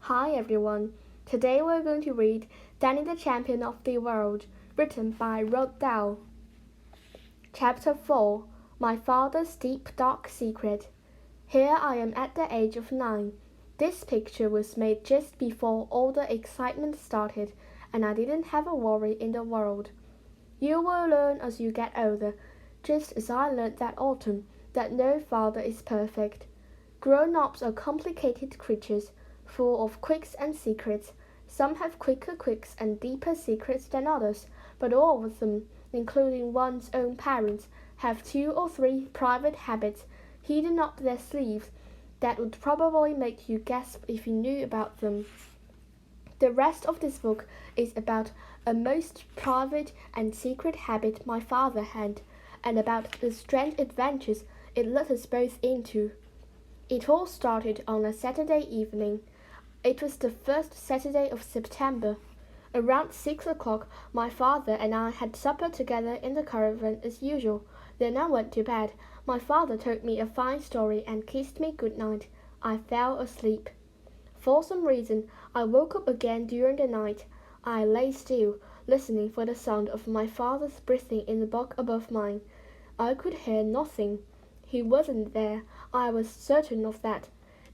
Hi everyone. Today we're going to read Danny the Champion of the World, written by Roald Dahl. Chapter 4 My Father's Deep Dark Secret. Here I am at the age of 9. This picture was made just before all the excitement started, and I didn't have a worry in the world. You will learn as you get older, just as I learned that autumn, that no father is perfect. Grown-ups are complicated creatures, full of quirks and secrets. Some have quicker quirks and deeper secrets than others, but all of them, including one's own parents, have 2 or 3 private habits hidden up their sleeves that would probably make you gasp if you knew about them. The rest of this book is about a most private and secret habit my father had, and about the strange adventures it led us both into. It all started on a Saturday evening. It was the first Saturday of September. Around 6 o'clock, my father and I had supper together in the caravan as usual. Then I went to bed. My father told me a fine story and kissed me good night. I fell asleep. For some reason, I woke up again during the night. I lay still, listening for the sound of my father's breathing in the bog above mine. I could hear nothing. He wasn't there. I was certain of that.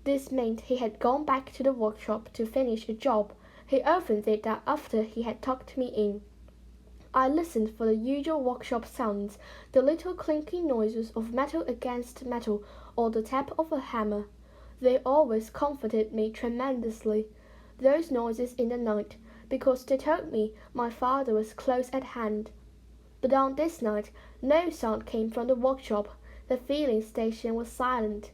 This meant he had gone back to the workshop to finish a job. He often did that after he had tucked me in. I listened for the usual workshop sounds, the little clinking noises of metal against metal or the tap of a hammer. They always comforted me tremendously, those noises in the night, because they told me my father was close at hand. But on this night, no sound came from the workshop. The filling station was silent.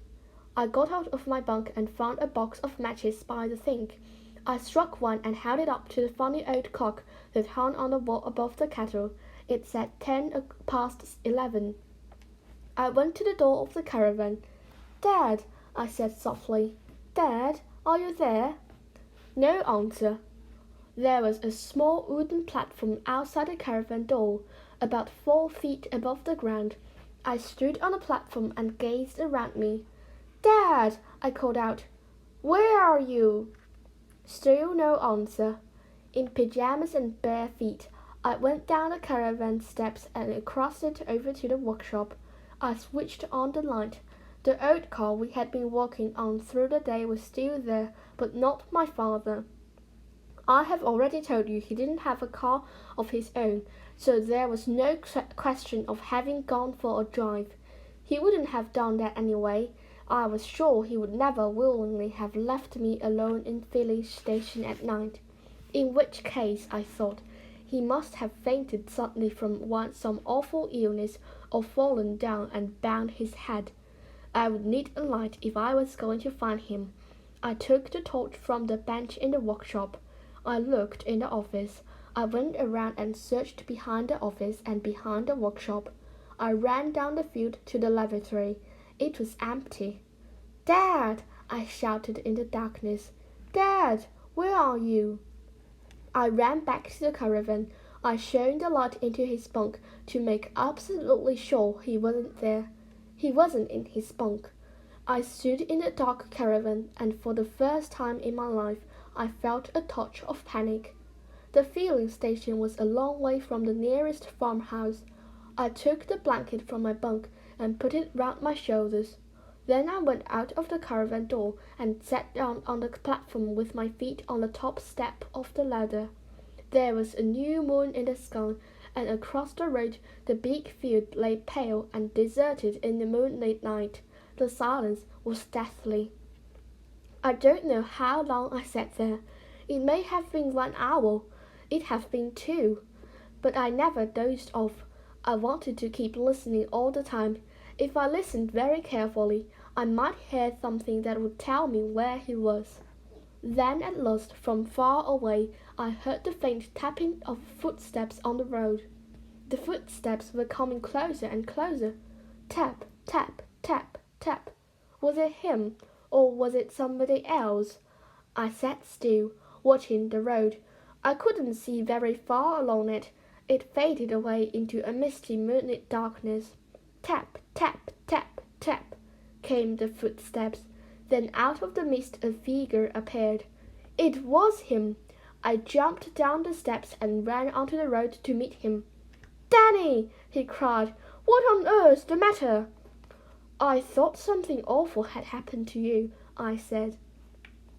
I got out of my bunk and found a box of matches by the sink. I struck one and held it up to the funny old clock that hung on the wall above the kettle. It said 11:10. I went to the door of the caravan. "Dad," I said softly. "Dad, are you there?" No answer. There was a small wooden platform outside the caravan door, about 4 feet above the ground. I stood on the platform and gazed around me. "Dad!" I called out. "Where are you?" Still no answer. In pyjamas and bare feet, I went down the caravan steps and across it over to the workshop. I switched on the light. The old car we had been working on through the day was still there, but not my father. I have already told you he didn't have a car of his own, so there was no question of having gone for a drive. He wouldn't have done that anyway. I was sure he would never willingly have left me alone in filling station at night. In which case, I thought, he must have fainted suddenly from some awful illness or fallen down and banged his head. I would need a light if I was going to find him. I took the torch from the bench in the workshop. I looked in the office. I went around and searched behind the office and behind the workshop. I ran down the field to the lavatory. It was empty. "Dad!" I shouted in the darkness. "Dad, where are you?" I ran back to the caravan. I shone the light into his bunk to make absolutely sure he wasn't there. He wasn't in his bunk. I stood in the dark caravan, and for the first time in my life, I felt a touch of panic. The filling station was a long way from the nearest farmhouse. I took the blanket from my bunk and put it round my shoulders. Then I went out of the caravan door and sat down on the platform with my feet on the top step of the ladder. There was a new moon in the sky, and across the road the big field lay pale and deserted in the moonlit night. The silence was deathly. I don't know how long I sat there. It may have been 1 hour. It have been 2. But I never dozed off. I wanted to keep listening all the time. If I listened very carefully, I might hear something that would tell me where he was. Then at last, from far away, I heard the faint tapping of footsteps on the road. The footsteps were coming closer and closer. Tap, tap, tap, tap. Was it him, or was it somebody else? I sat still, watching the road. I couldn't see very far along it. It faded away into a misty moonlit darkness. Tap, tap, tap, tap, came the footsteps. Then out of the mist a figure appeared. It was him! I jumped down the steps and ran onto the road to meet him. "Danny!" he cried. "What on earth's the matter?" "I thought something awful had happened to you," I said.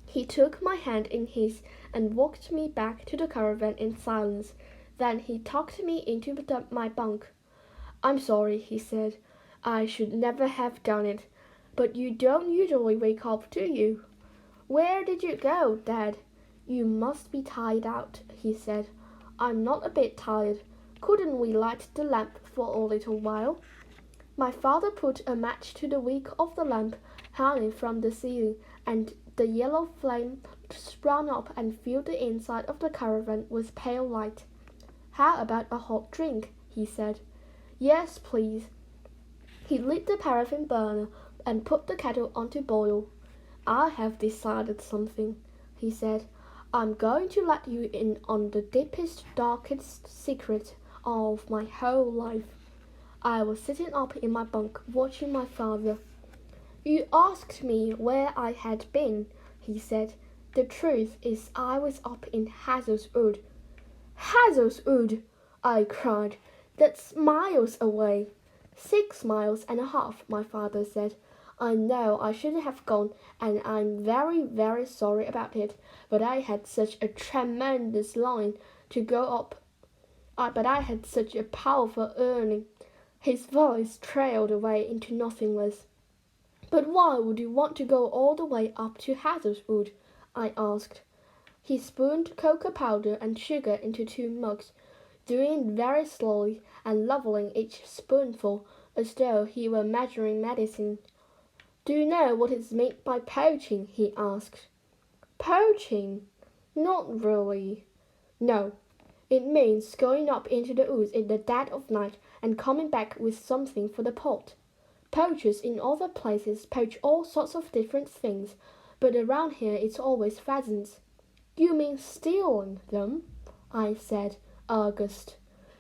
He took my hand in his and walked me back to the caravan in silence. Then he tucked me into my bunk. "I'm sorry," he said. "I should never have done it. But you don't usually wake up, do you?" "Where did you go, Dad?" "You must be tired out," he said. "I'm not a bit tired. Couldn't we light the lamp for a little while?" My father put a match to the wick of the lamp hanging from the ceiling, and the yellow flame sprang up and filled the inside of the caravan with pale light. "How about a hot drink?" he said. "Yes, please." He lit the paraffin burner and put the kettle on to boil. "I have decided something," he said. "I'm going to let you in on the deepest, darkest secret of my whole life." I was sitting up in my bunk watching my father. "You asked me where I had been," he said. "The truth is I was up in Hazelwood." "Hazelwood!" I cried. "That's miles away." 6 miles and a half, my father said. "I know I shouldn't have gone, and I'm very, very sorry about it, but I had such a tremendous line to go up. But I had such a powerful earning." His voice trailed away into nothingness. "But why would you want to go all the way up to Hazelwood?" I asked. He spooned cocoa powder and sugar into 2 mugs, doing it very slowly and leveling each spoonful as though he were measuring medicine. "Do you know what is meant by poaching?" he asked. "Poaching? Not really." "No. It means going up into the woods in the dead of night and coming back with something for the pot. Poachers in other places poach all sorts of different things, but around here it's always pheasants." "You mean stealing them?" I said, aghast.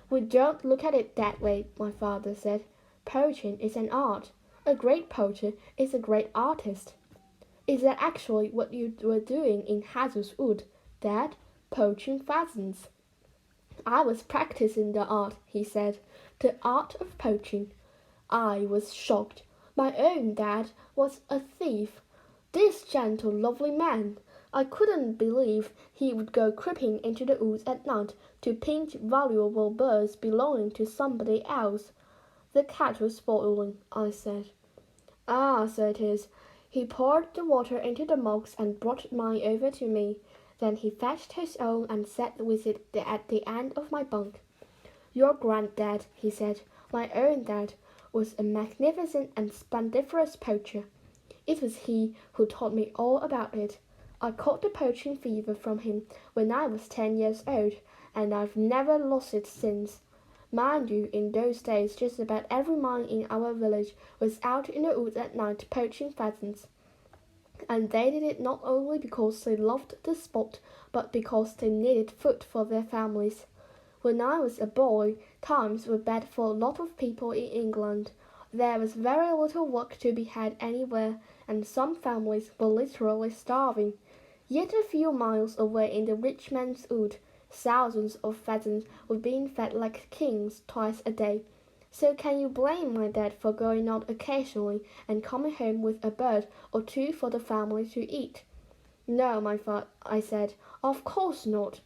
"We don't look at it that way," my father said. "Poaching is an art. A great poacher is a great artist." "Is that actually what you were doing in Hazelwood, Dad? Poaching pheasants?" "I was practicing the art," he said. "The art of poaching." I was shocked. My own dad was a thief. This gentle, lovely man! I couldn't believe he would go creeping into the woods at night to pinch valuable birds belonging to somebody else. "The cat was boiling," I said. "Ah, so it is." He poured the water into the mugs and brought mine over to me. Then he fetched his own and sat with it at the end of my bunk. "Your granddad," he said, "my own dad, was a magnificent and splendiferous poacher. It was he who taught me all about it. I caught the poaching fever from him when I was 10 years old, and I've never lost it since. Mind you, in those days just about every man in our village was out in the woods at night poaching pheasants. And they did it not only because they loved the sport, but because they needed food for their families. When I was a boy, times were bad for a lot of people in England. There was very little work to be had anywhere, and some families were literally starving. Yet a few miles away in the rich man's wood, thousands of pheasants were being fed like kings twice a day. So can you blame my dad for going out occasionally and coming home with a bird or two for the family to eat?" "No, my father," I said. "Of course not.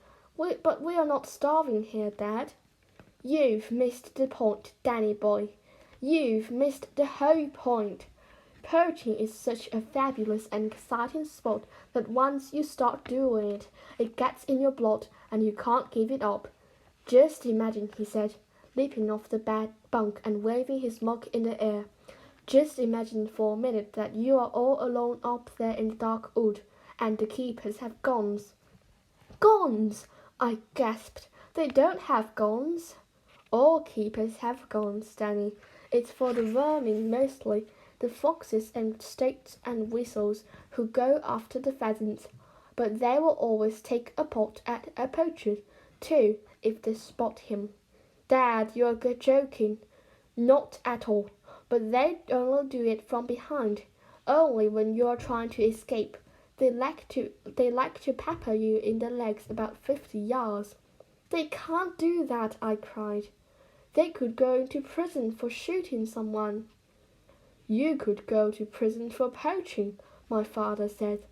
But we are not starving here, Dad." "You've missed the point, Danny boy. You've missed the whole point. Poaching is such a fabulous and exciting sport that once you start doing it, it gets in your blood and you can't give it up. Just imagine," he said, leaping off the bunk and waving his mug in the air. "Just imagine for a minute that you are all alone up there in the dark wood, and the keepers have guns." "Guns!" I gasped. "They don't have guns." "All keepers have guns, Danny. It's for the vermin mostly, the foxes and stoats and whistles who go after the pheasants. But they will always take a pot at a poacher, too, if they spot him." "Dad, you're joking." "Not at all. But they only do it from behind, only when you're trying to escape. They like to pepper you in the legs about 50 yards. They can't do that, I cried. They could go into prison for shooting someone. You could go to prison for poaching, my father said.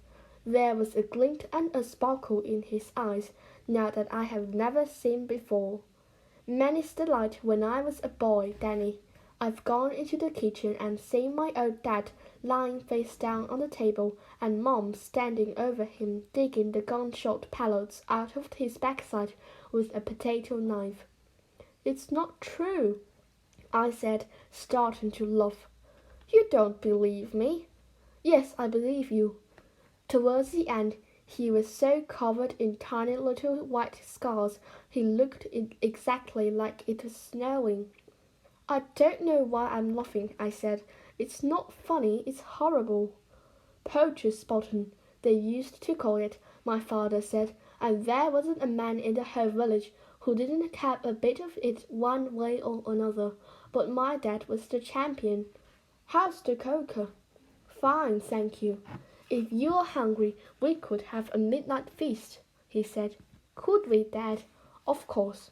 There was a glint and a sparkle in his eyes now that I have never seen before. Many's the night when I was a boy, Danny. I've gone into the kitchen and seen my old dad lying face down on the table and Mom standing over him digging the gunshot pellets out of his backside with a potato knife. It's not true, I said, starting to laugh. You don't believe me? Yes, I believe you. Towards the end, he was so covered in tiny little white scars he looked exactly like it was snowing. I don't know why I'm laughing, I said. It's not funny, it's horrible. Poacher's bottom, they used to call it, my father said, and there wasn't a man in the whole village who didn't have a bit of it one way or another, but my dad was the champion. How's the cocoa? Fine, thank you. If you're hungry, we could have a midnight feast, he said. Could we, Dad? Of course.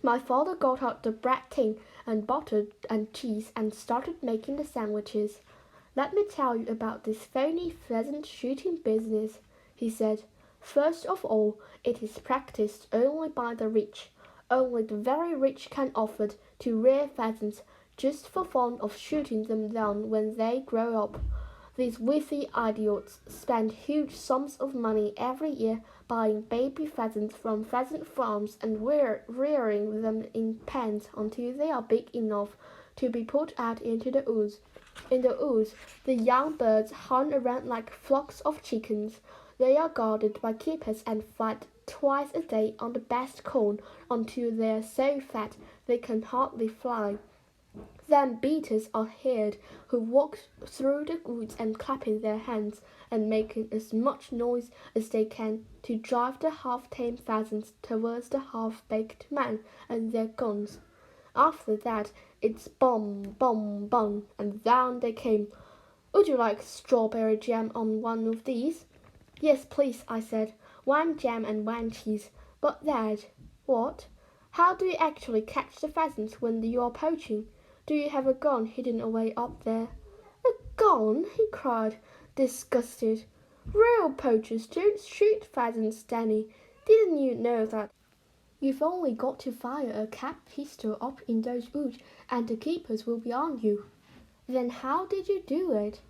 My father got out the bread tin and butter and cheese and started making the sandwiches. Let me tell you about this phony pheasant shooting business, he said. First of all, it is practiced only by the rich. Only the very rich can afford to rear pheasants just for fun of shooting them down when they grow up. These witty idiots spend huge sums of money every year buying baby pheasants from pheasant farms and rearing them in pens until they are big enough to be put out into the woods. In the woods, the young birds hunt around like flocks of chickens. They are guarded by keepers and fed twice a day on the best corn until they are so fat they can hardly fly. Then beaters are hired who walk through the woods and clapping their hands and making as much noise as they can to drive the half-tamed pheasants towards the half-baked men and their guns. After that, it's bum, bum, bum, and down they came. Would you like strawberry jam on one of these? Yes, please, I said. One jam and one cheese. But Dad, what? How do you actually catch the pheasants when you are poaching? Do you have a gun hidden away up there? A gun? He cried, disgusted. Real poachers don't shoot pheasants, Danny. Didn't you know that? You've only got to fire a cap pistol up in those woods and the keepers will be on you. Then how did you do it?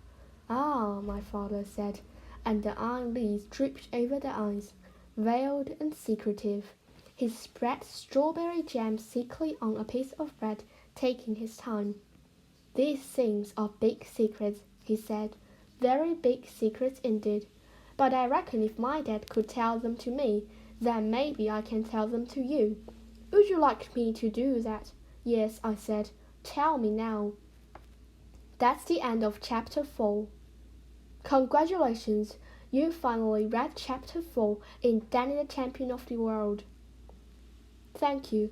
Ah, my father said, and the eyelids drooped over the eyes, veiled and secretive. He spread strawberry jam thickly on a piece of bread, taking his time. These things are big secrets, he said. Very big secrets indeed. But I reckon if my dad could tell them to me, then maybe I can tell them to you. Would you like me to do that? Yes, I said. Tell me now. That's the end of chapter 4. Congratulations, you finally read chapter 4 in Danny the Champion of the World. Thank you.